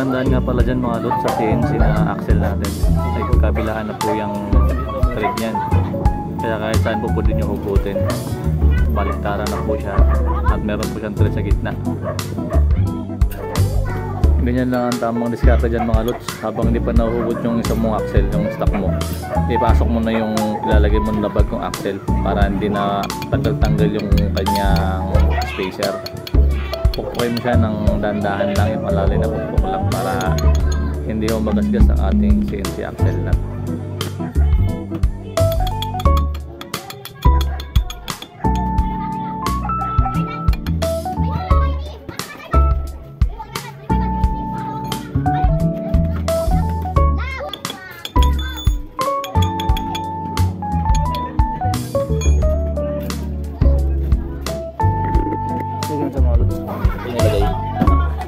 tandaan nga pala dyan mga lods sa CNC na axle natin ay kabilaan na po yung thread nyan, kaya kahit saan po pwede nyo hugutin, baliktaran na po siya at meron po siyang thread sa gitna. Ganyan lang ang tamang diskarte dyan mga lods. Habang hindi pa nahuhugot yung isang mong axle, yung stock mo, ipasok mo na yung ilalagay mo na bagong axle para hindi na tanggal-tanggal yung kanyang spacer. Pukpukin mo siya ng dandahan lang, yung malalay na pukpuk lang para hindi mo magasgas ang ating CNC axle nut.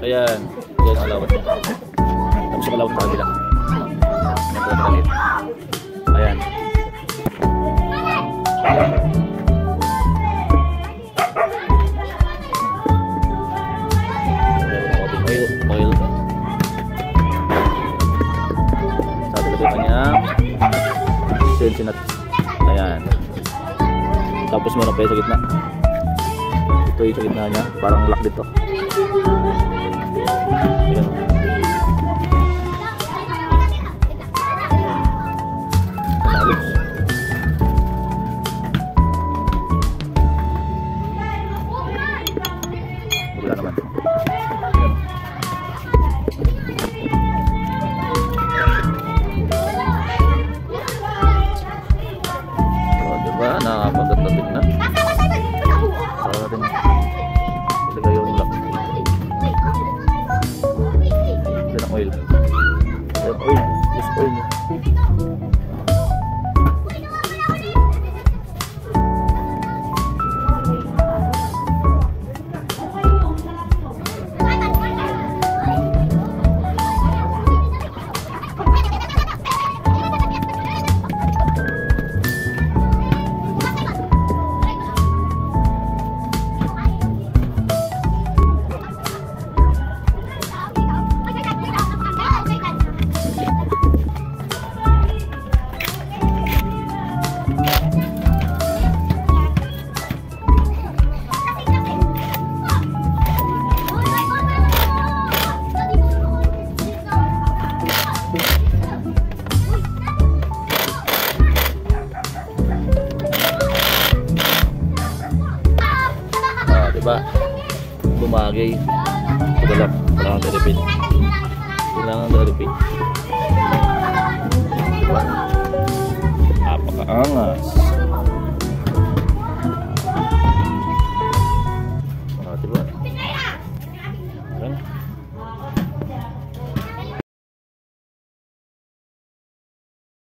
Ayan, yan ang alawat niya. Tapos yung alawat sa kabila. Ayan. Oil. Sabi ko sa kanya CNC nut. Ayan. Tapos meron pa yung sa gitna. Ito yung sa gitna niya, parang lock dito. Ayan. Wala naman. So, diba? Nakakapaganda din na. Para rin ilagay yung lock. Oil. Just oil. Diba? Bumagay. Kailangan i-repeat. Kailangan i-repeat. Diba? Napakaangas.